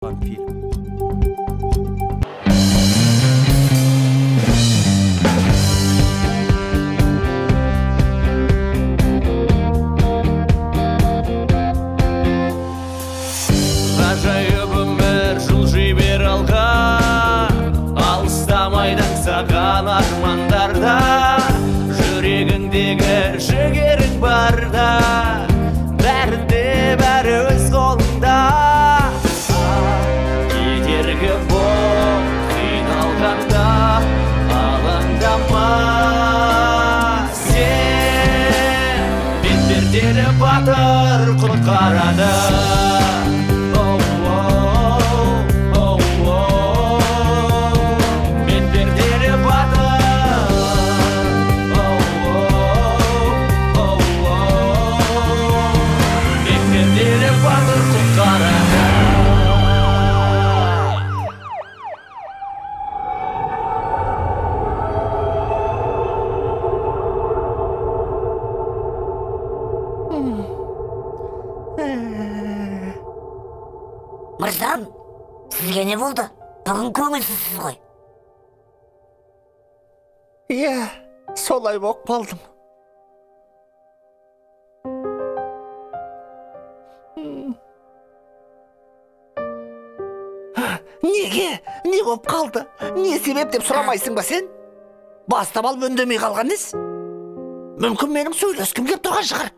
жасалған фильм. Ғажайып өмір жылжи бер алға, алыстамайдан саған армандарда, жүрегіңдегі жігерің барда, бәрінде бәрі өз қолыңда. Кедергі бол қиналғанда, алаңдама сен, бет-перделі батыр құтқарады. Мырзам, сізге не болды? Бүгін көңілсізсіз ғой. Иә, солай боп қалдым. Неге? Не боп қалды? Не себеп деп сұрамайсың ба сен? Бастап алып үндемей қалған нес? Мүмкін менің сөйлескім кеп тұрған шығар.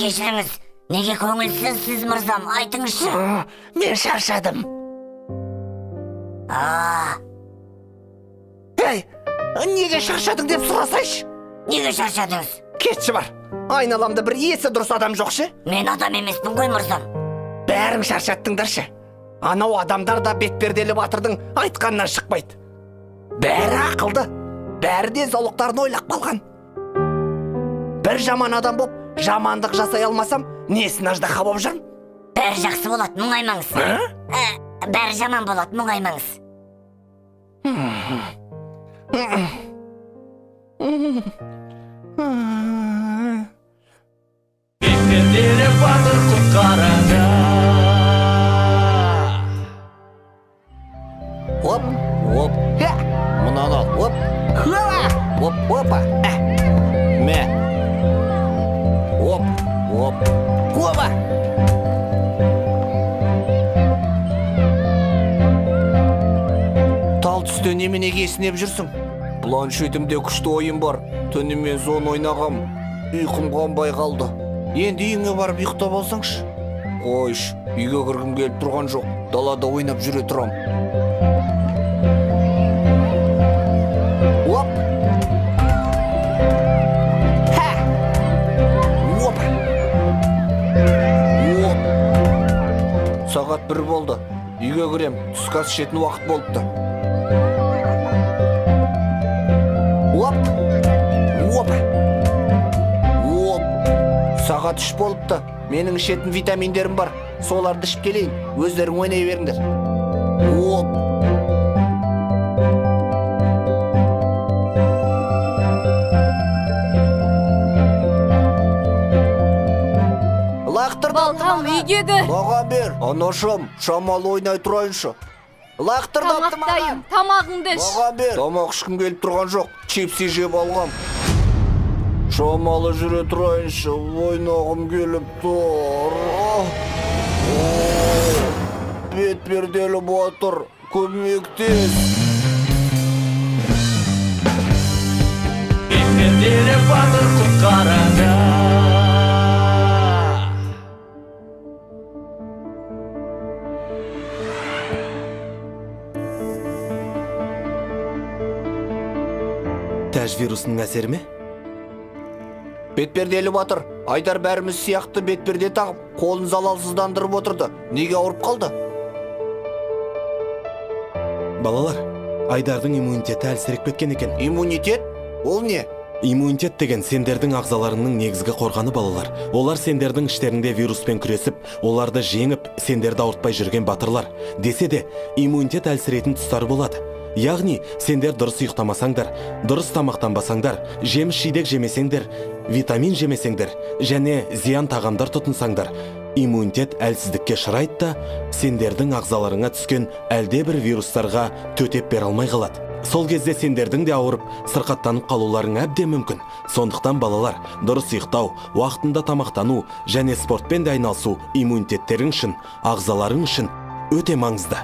Кешіріңіз, неге көңілсізсіз мырзам, айтыңызшы. Мен шаршадым. Ей, неге шаршадың деп сұрасайшы? Неге шаршадыңыз? Кетші бар. Айналамда бір есі дұрыс адам жоқ ше? Мен адам емеспін ғой мырзам. Бәрің шаршаттыңдаршы. Анау адамдар да бет-перделі батырдың айтқанынан шықпайды. Бәрі ақылды, бәрі де заулықтарын ойлап қалған. Бір жаман адам боп, жамандық жасай алмасам, несін аждаһа боп жүрмін? Бәрі жақсы болады, мұңаймаңыз. Бәрі жаман болады, мұңаймаңыз. Бет-перделі батыр құтқарады. Оп, оп, мұнан ал, оп, оп, опа, мә, оп, оп, опа. Тал түсте неменеге есінеп жүрсің? Планшетімде күшті ойын бар, түнімен зон ойнағам, ұйқым қанбай қалды. Енді үйіңе барып ұйықтап алсаңшы. Қойш, үйге кіргім келіп тұрған жоқ, далада ойнап жүре тұрам. Оп! Ха! Опа! Оп! Сағат 1 болды. Үйге кірем, түскі ас ішетін уақыт болыпты. Оп! Опа! Оп! Сағат 3 болыпты. Менің ішетін витаминдерім бар. Соларды ішіп келейін. Өздерің ойнай беріңдер. Оп! Балқам үйдегі. Маған бер, анашам, шамалы ойнай тұрайыншы. Лақтырдапты маған. Тамағыңды іш. Маған бер. Тамақ ішкім келіп тұрған жоқ, чипси жеп алғам. Шамалы жүре тұрайыншы, ойнағым келіп тұр. Бет-перделі батыр, көмектес. Бет-перделі батыр құтқарады. Тәж вирусының әсері ме? Бет-перделі батыр, Айдар бәріміз сияқты бет-перде тағып, қолын залалсыздандырып отырды. Неге ауырып қалды? Балалар, Айдардың иммунитеті әлсіреп кеткен екен. Иммунитет? Ол не? Иммунитет деген сендердің ағзаларының негізгі қорғаны балалар. Олар сендердің іштерінде вируспен күресіп, оларды жеңіп, сендерді ауыртпай жүрген батырлар. Десе де, иммунитет әлсіретін тұстары болады. Яғни, сендер дұрыс ұйықтамасаңдар, дұрыс тамақтанбасаңдар, жеміс жидек жемесеңдер, витамин жемесеңдер, және зиян тағамдар тұтынсаңдар, иммунитет әлсіздікке шырайды да, сендердің ағзаларыңа түскен әлде бір вирустарға төтеп бере алмай қалады. Сол кезде сендердің де ауырып, сырқаттанып қалуларың әбден мүмкін. Сондықтан балалар, дұрыс ұйықтау, уақытында тамақтану және спортпен де айналысу иммунитеттерің үшін, ағзаларың үшін өте маңызды.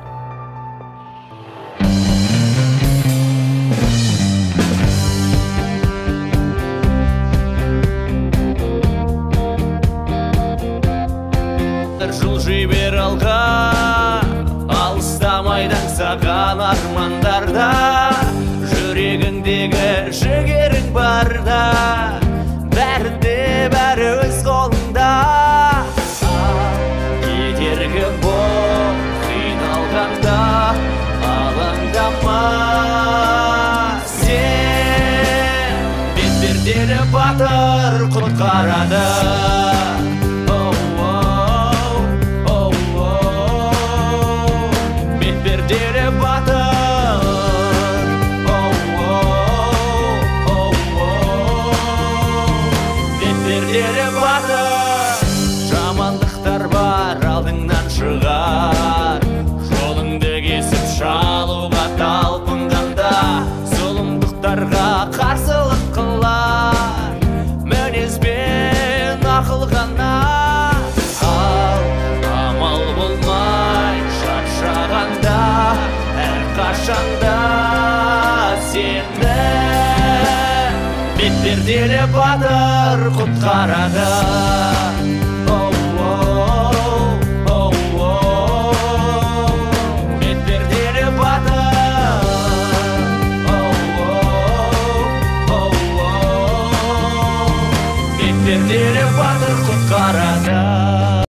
Жылжи бер алға, алыстамайдан саған армандарда, жүрегіңдегі жігерің барда, бәрі өз қолыңда. Кедергі бол қиналғанда, алаңдама. Сен бетперделі батыр құтқарады. Жамандықтар бар алдыңнан шығар, жолыңды кесіп шалуға талпынғанда, зұлымдықтарға қарсылық қылар, мінезбен ақыл ғана. Ал амал болмай шаршағанда, әрқашанда сені бетперделі батыр құтқарады.